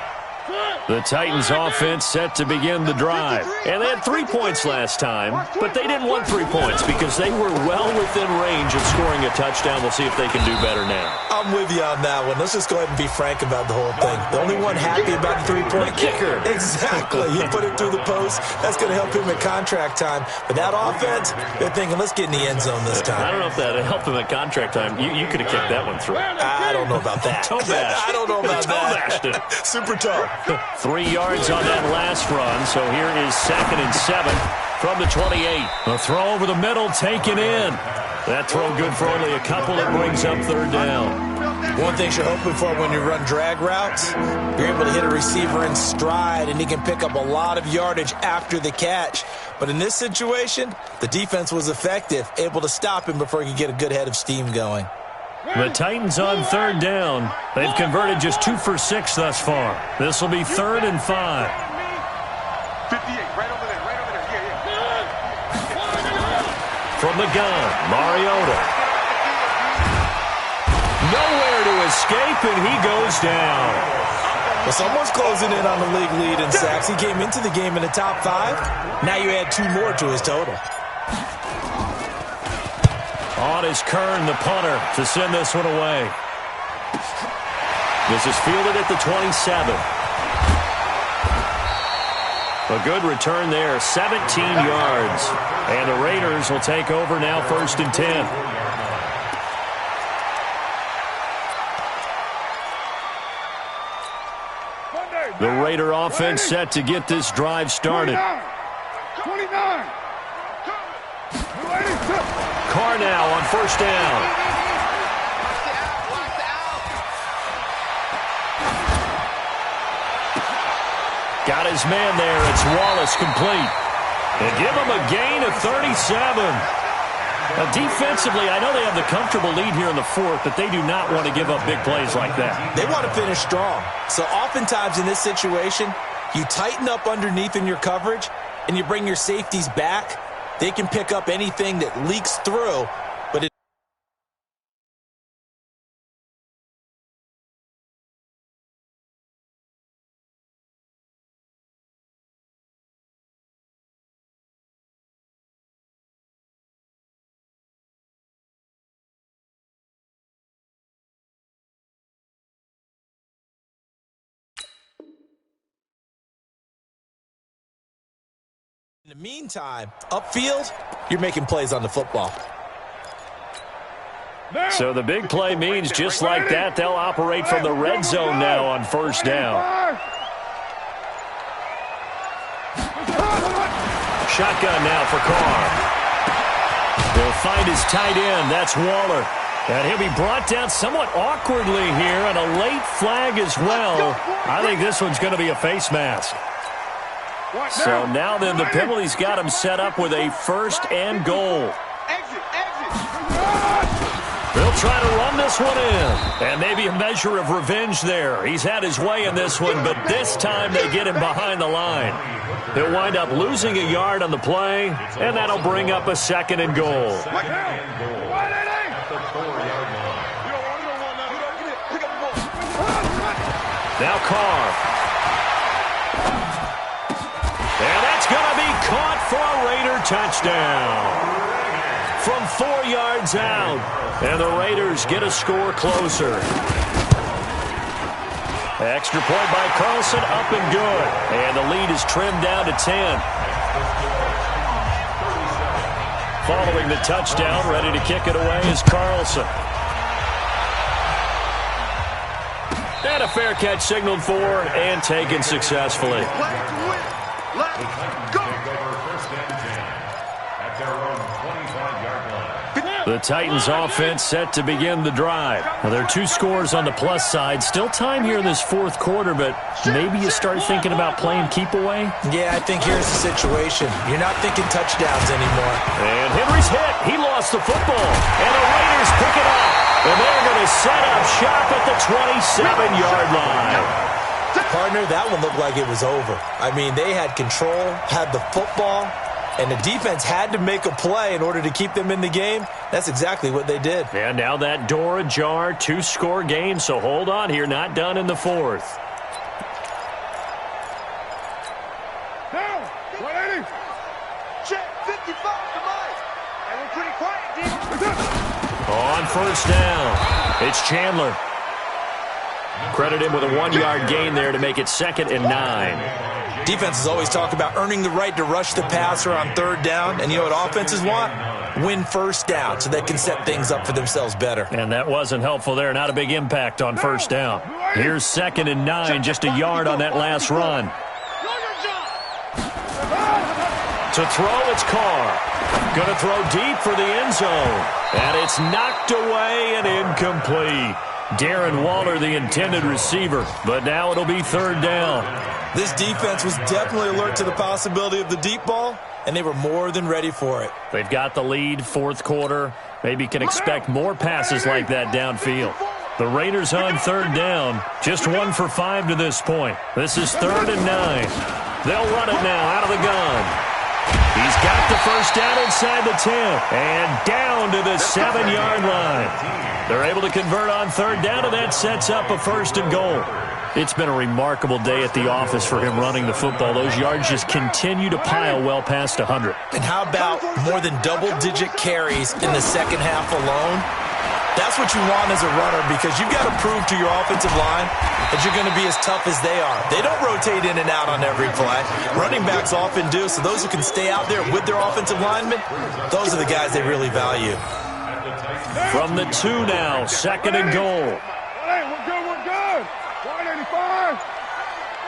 The Titans offense set to begin the drive. And they had 3 points last time, but they didn't want 3 points because they were well within range of scoring a touchdown. We'll see if they can do better now. I'm with you on that one. Let's just go ahead and be frank about the whole thing. The only one happy about the three-point kicker. Exactly. He put it through the post. That's going to help him at contract time. But that offense, they're thinking, let's get in the end zone this time. I don't know if that helped him at contract time. You could have kicked that one through. I don't know about that. Toe-bashed. I don't know about that. Toe-bashed it. Super toe. 3 yards on that last run, so here is 2nd and 7 from the 28. A throw over the middle, taken in. That throw good for only a couple. It brings up 3rd down. One thing you're hoping for when you run drag routes, you're able to hit a receiver in stride, and he can pick up a lot of yardage after the catch. But in this situation, the defense was effective, able to stop him before he could get a good head of steam going. The Titans on 3rd down. They've converted just 2 for 6 thus far. This will be 3rd and 5. 58, right over there, yeah. From the gun, Mariota. Nowhere to escape, and he goes down. Well, someone's closing in on the league lead in sacks. He came into the game in the top 5. Now you add 2 more to his total. On is Kern, the punter, to send this one away. This is fielded at the 27. A good return there, 17 yards. And the Raiders will take over now, 1st and 10. The Raider offense set to get this drive started. 29. Carr now on 1st down. Got his man there. It's Wallace complete. And give him a gain of 37. Now, defensively, I know they have the comfortable lead here in the 4th, but they do not want to give up big plays like that. They want to finish strong. So oftentimes in this situation, you tighten up underneath in your coverage, and you bring your safeties back. They can pick up anything that leaks through, but it in the meantime, upfield, you're making plays on the football. So the big play means just like that, they'll operate from the red zone now on 1st down. Shotgun now for Carr. He'll find his tight end. That's Waller. And he'll be brought down somewhat awkwardly here, and a late flag as well. I think this one's going to be a face mask. So now then the penalty's got him set up with a 1st and goal. They'll try to run this one in. And maybe a measure of revenge there. He's had his way in this one, but this time they get him behind the line. He'll wind up losing a yard on the play, and that'll bring up a 2nd and goal. Now Carr. And that's going to be caught for a Raider touchdown. From 4 yards out. And the Raiders get a score closer. Extra point by Carlson, up and good. And the lead is trimmed down to 10. Following the touchdown, ready to kick it away is Carlson. And a fair catch signaled for and taken successfully. Let's go. Take over 1st and 10 at their own 25-yard line. The Titans offense set to begin the drive. Well, there are 2 scores on the plus side. Still time here in this fourth quarter, but maybe you start thinking about playing keep away? Yeah, I think here's the situation. You're not thinking touchdowns anymore. And Henry's hit. He lost the football. And the Raiders pick it up. And they're going to set up shop at the 27-yard line. Partner, that one looked like it was over. I mean, they had control, had the football, and the defense had to make a play in order to keep them in the game. That's exactly what they did. And now that door ajar, 2-score game, so hold on here, not done in the fourth. Down, 180. Check, 55 to Mike. And we're pretty quiet, D. On first down, it's Chandler. Credit him with a 1-yard gain there to make it 2nd and 9. Defenses always talk about earning the right to rush the passer on 3rd down. And you know what offenses want? Win first down so they can set things up for themselves better. And that wasn't helpful there. Not a big impact on first down. Here's 2nd and 9, just a yard on that last run. To throw, it's Carr. Going to throw deep for the end zone. And it's knocked away and incomplete. Darren Waller, the intended receiver. But now it'll be 3rd down. This defense was definitely alert to the possibility of the deep ball, and they were more than ready for it. They've got the lead, 4th quarter. Maybe can expect more passes like that downfield. The Raiders on 3rd down, just 1 for 5 to this point. This is 3rd and 9. They'll run it now out of the gun. He's got the first down inside the 10 and down to the 7-yard line. They're able to convert on 3rd down, and that sets up a 1st and goal. It's been a remarkable day at the office for him running the football. Those yards just continue to pile well past 100. And how about more than double-digit carries in the second half alone? That's what you want as a runner, because you've got to prove to your offensive line that you're going to be as tough as they are. They don't rotate in and out on every play. Running backs often do, so those who can stay out there with their offensive linemen, those are the guys they really value. From the 2 now, 2nd and goal. Hey, we're good, we're good. 185.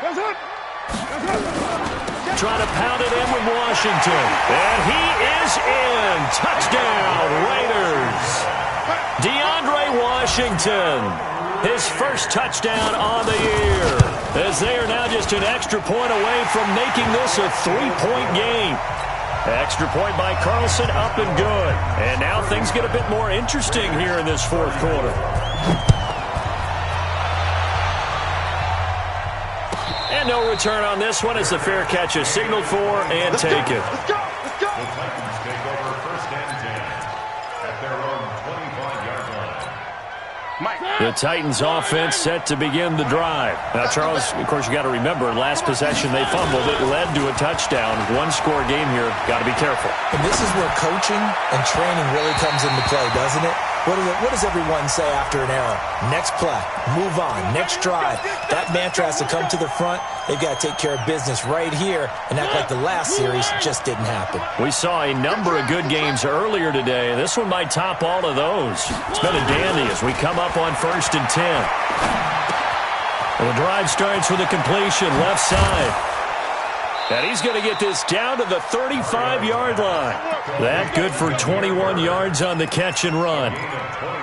That's it. Trying to pound it in with Washington. And he is in. Touchdown, Raiders. DeAndre Washington, his first touchdown on the year, as they are now just an extra point away from making this a 3-point game. Extra point by Carlson, up and good. And now things get a bit more interesting here in this 4th quarter. And no return on this one as the fair catch is signaled for and taken. Let's go, let's go. The Titans take over 1st and 10 at their own 25-yard line. The Titans offense set to begin the drive. Now, Charles, of course, you got to remember, last possession they fumbled. It led to a touchdown. 1-score game here. Got to be careful. And this is where coaching and training really comes into play, doesn't it? What does everyone say after an error? Next play, move on, next drive. That mantra has to come to the front. They've got to take care of business right here and act like the last series just didn't happen. We saw a number of good games earlier today. This one might top all of those. It's been a dandy as we come up on 1st and 10. And the drive starts with a completion left side. And he's going to get this down to the 35-yard line. That good for 21 yards on the catch and run.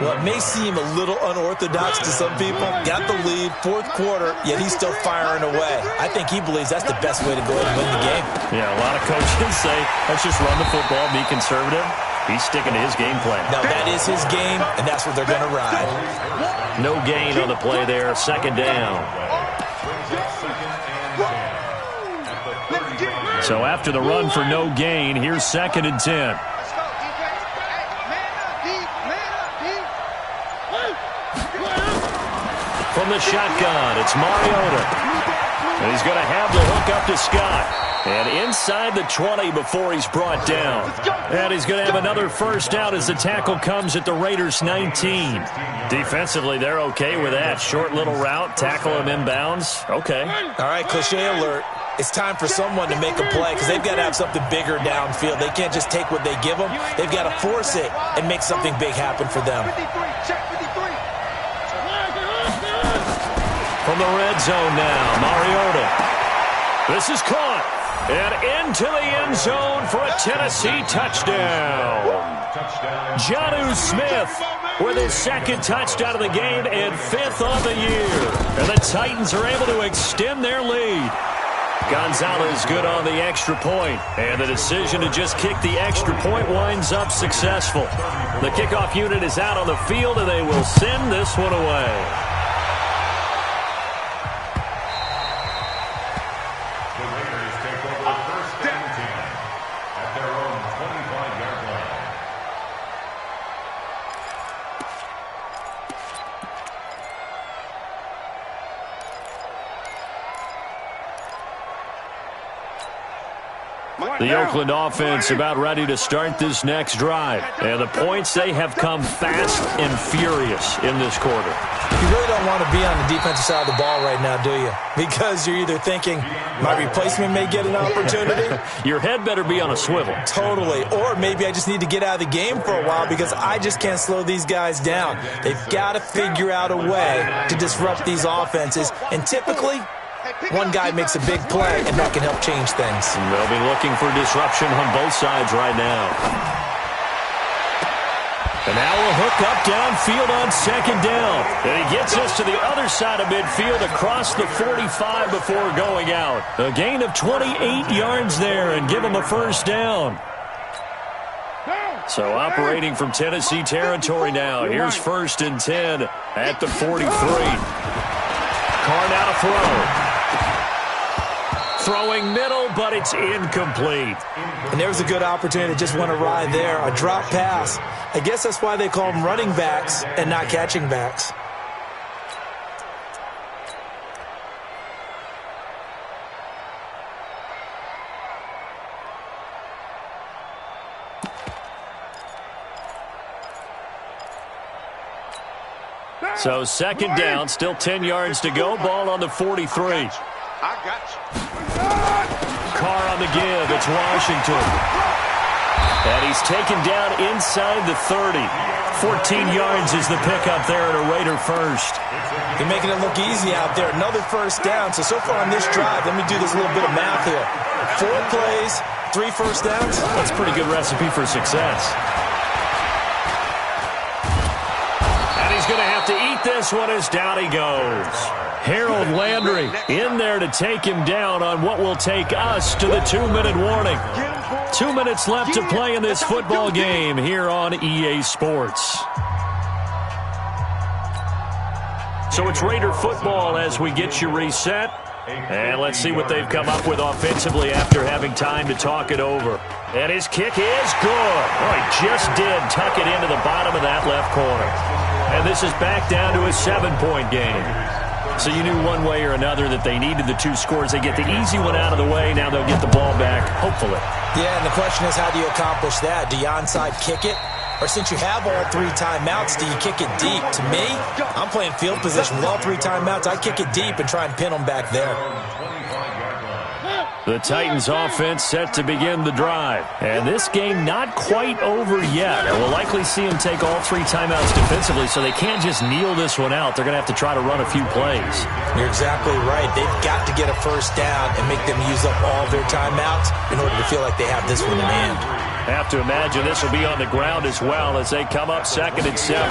Well, it may seem a little unorthodox to some people. Got the lead, 4th quarter, yet he's still firing away. I think he believes that's the best way to go ahead and win the game. Yeah, a lot of coaches say, let's just run the football, be conservative. He's sticking to his game plan. Now, that is his game, and that's what they're going to ride. No gain on the play there, 2nd down. So after the run for no gain, here's 2nd and 10. Let's go, defense. Hey, man up, D. Man up, D. From the shotgun, it's Mariota. And he's going to have the hook up to Scott. And inside the 20 before he's brought down. And he's going to have another first down as the tackle comes at the Raiders' 19. Defensively, they're okay with that. Short little route, tackle him inbounds. Okay. All right, cliche alert. It's time for someone to make a play because they've got to have something bigger downfield. They can't just take what they give them. They've got to force it and make something big happen for them. 53, check 53. From the red zone now, Mariota. This is caught. And into the end zone for a Tennessee touchdown. Jonnu Smith with his second touchdown of the game and fifth on the year. And the Titans are able to extend their lead. Gonzalez good on the extra point, and the decision to just kick the extra point winds up successful. The kickoff unit is out on the field, and they will send this one away. The Raiders take over first and 10 at their own 25-yard line. The Oakland offense about ready to start this next drive. And the points, they have come fast and furious in this quarter. You really don't want to be on the defensive side of the ball right now, do you? Because you're either thinking, my replacement may get an opportunity. Your head better be on a swivel. Totally. Or maybe I just need to get out of the game for a while because I just can't slow these guys down. They've got to figure out a way to disrupt these offenses. And typically, one guy makes a big play, and that can help change things. They'll be looking for disruption on both sides right now. And now a hook up downfield on second down. And he gets us to the other side of midfield across the 45 before going out. A gain of 28 yards there and give him a first down. So operating from Tennessee territory now. Here's first and 10 at the 43. Carr now to throw. Throwing middle, but it's incomplete. And there was a good opportunity to just want to ride there. A drop pass. I guess that's why they call them running backs and not catching backs. So second down, still 10 yards to go. Ball on the 43. I got you. Carr on the give. It's Washington. And he's taken down inside the 30. 14 yards is the pickup there at a Raider first. They're making it look easy out there. Another first down. So far on this drive, let me do this little bit of math here. 4 plays, 3 first downs. That's a pretty good recipe for success. And he's going to have to eat this one as down he goes. Harold Landry in there to take him down on what will take us to the 2-minute warning. 2 minutes left to play in this football game here on EA Sports. So it's Raider football as we get you reset. And let's see what they've come up with offensively after having time to talk it over. And his kick is good. Oh, he just did tuck it into the bottom of that left corner. And this is back down to a 7-point game. So you knew one way or another that they needed the 2 scores. They get the easy one out of the way. Now they'll get the ball back, hopefully. Yeah, and the question is, how do you accomplish that? Do you onside kick it? Or since you have all 3 timeouts, do you kick it deep? To me, I'm playing field position with all 3 timeouts. I kick it deep and try and pin them back there. The Titans offense set to begin the drive. And this game not quite over yet. And we'll likely see them take all 3 timeouts defensively, so they can't just kneel this one out. They're going to have to try to run a few plays. You're exactly right. They've got to get a first down and make them use up all their timeouts in order to feel like they have this one in hand. Have to imagine this will be on the ground as well as they come up 2nd and 7.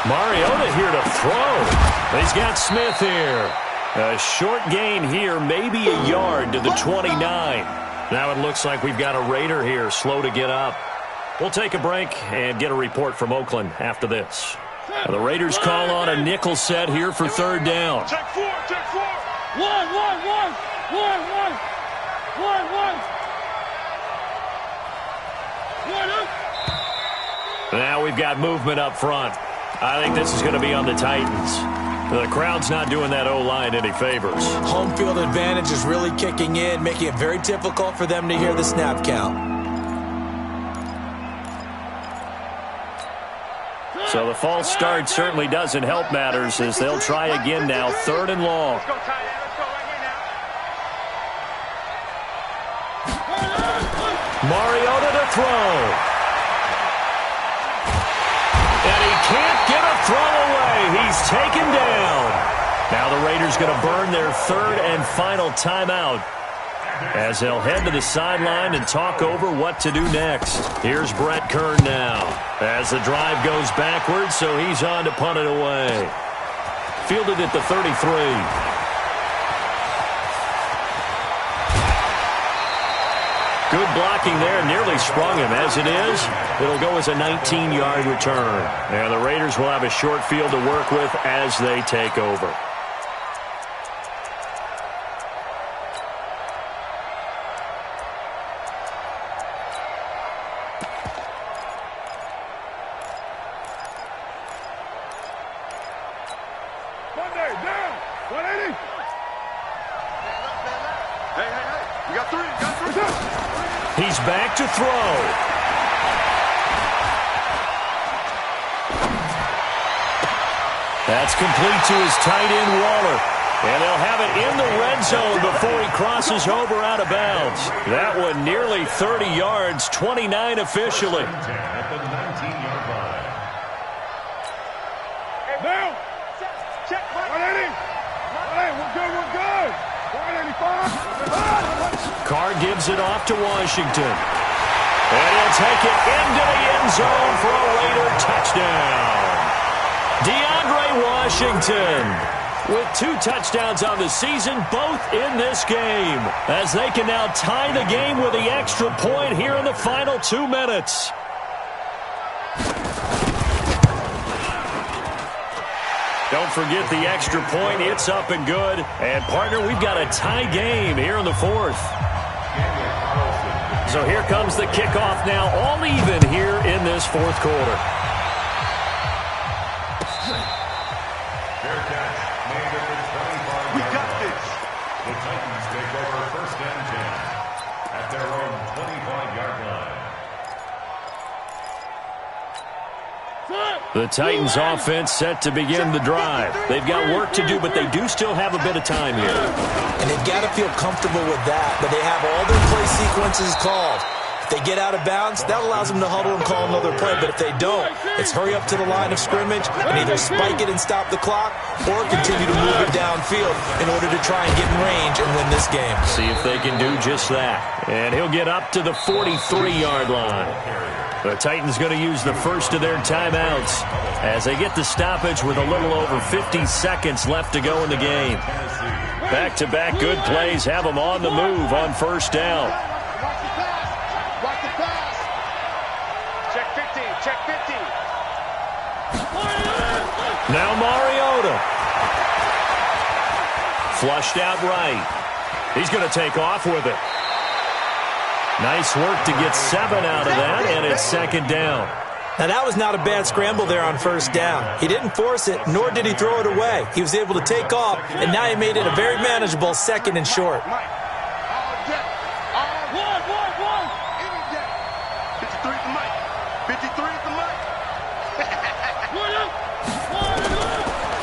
Mariota here to throw. He's got Smith here. A short gain here, maybe a yard to the 29. Now it looks like we've got a Raider here, slow to get up. We'll take a break and get a report from Oakland after this. The Raiders call on a nickel set here for 3rd down. Check 4, check 4. 1, 1, 1. 1, 1, 1. 1 up. Now we've got movement up front. I think this is going to be on the Titans. The crowd's not doing that O-line any favors. Home field advantage is really kicking in, making it very difficult for them to hear the snap count. So the false start certainly doesn't help matters as they'll try again now, 3rd and long. Let's go, tight end. Let's go right here now. Mariota to throw. And he can't get a throw away. He's taken down. Now the Raiders going to burn their 3rd and final timeout. as they'll head to the sideline and talk over what to do next. Here's Brett Kern now as the drive goes backwards, so he's on to punt it away. Fielded at the 33. Good blocking there, nearly sprung him. As it is, it'll go as a 19-yard return. And the Raiders will have a short field to work with as they take over. He's back to throw. That's complete to his tight end, Waller. And they'll have it in the red zone before he crosses over out of bounds. That one nearly 30 yards, 29 officially. At the 19-yard line. Hey, Bill. Check. 180. 180. We're good. 185. Carr gives it off to Washington. And he'll take it into the end zone for a Raider touchdown. DeAndre Washington with 2 touchdowns on the season, both in this game, as they can now tie the game with the extra point here in the final 2 minutes. Don't forget the extra point. It's up and good. And, partner, we've got a tie game here in the 4th. So here comes the kickoff now, all even here in this 4th quarter. Fair catch made at the 25-yard We got line. this. The Titans take over 1st and 10 at their own 25-yard line. The Titans offense set to begin the drive. They've got work to do, but they do still have a bit of time here. And they've got to feel comfortable with that, but they have all their play sequences called. If they get out of bounds, that allows them to huddle and call another play. But if they don't, it's hurry up to the line of scrimmage and either spike it and stop the clock or continue to move it downfield in order to try and get in range and win this game. See if they can do just that. And he'll get up to the 43-yard line. The Titans going to use the first of their timeouts as they get the stoppage with a little over 50 seconds left to go in the game. Back-to-back good plays have them on the move on 1st down. Watch the pass. Check 50. Check 50. Now Mariota. Flushed out right. He's going to take off with it. Nice work to get 7 out of that, and it's 2nd down. Now, that was not a bad scramble there on 1st down. He didn't force it, nor did he throw it away. He was able to take off, and now he made it a very manageable 2nd and short. Mike. All day. One. Any day. 53 for Mike. 53 for Mike.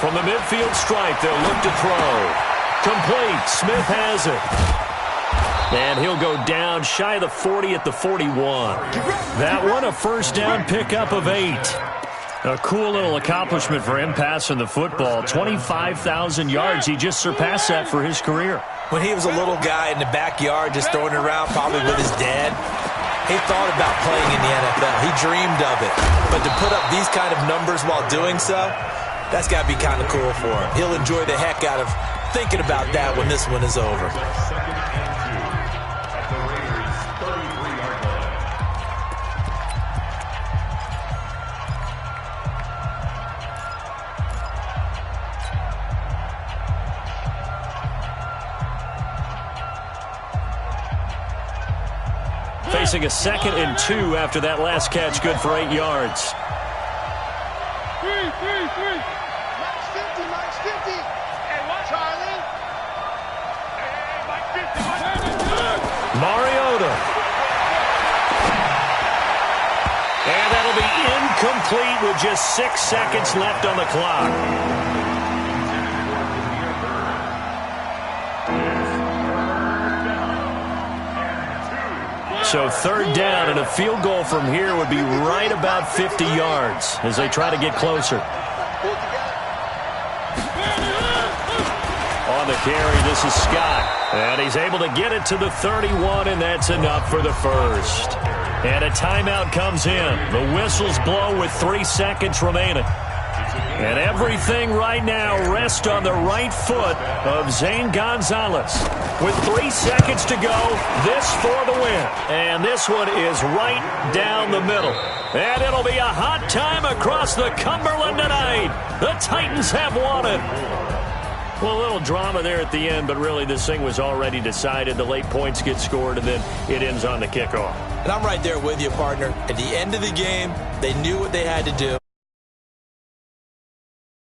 From the midfield stripe, they'll look to throw. Complete. Smith has it. And he'll go down shy of the 40 at the 41. That one a 1st down pickup of 8. A cool little accomplishment for him passing the football. 25,000 yards. He just surpassed that for his career. When he was a little guy in the backyard just throwing it around probably with his dad, he thought about playing in the NFL. He dreamed of it. But to put up these kind of numbers while doing so, that's got to be kind of cool for him. He'll enjoy the heck out of thinking about that when this one is over. Facing a 2nd and 2 after that last catch, good for 8 yards. Mike's 50. Mike's 50. Hey, watch Charlie. Hey, Mike's 50. Mariota. And that'll be incomplete with just 6 seconds left on the clock. So 3rd down, and a field goal from here would be right about 50 yards as they try to get closer. On the carry. This is Scott. And he's able to get it to the 31, and that's enough for the first. And a timeout comes in. The whistles blow with 3 seconds remaining. And everything right now rests on the right foot of Zane Gonzalez. With 3 seconds to go, this for the win. And this one is right down the middle. And it'll be a hot time across the Cumberland tonight. The Titans have won it. Well, a little drama there at the end, but really this thing was already decided. The late points get scored, and then it ends on the kickoff. And I'm right there with you, partner. At the end of the game, they knew what they had to do.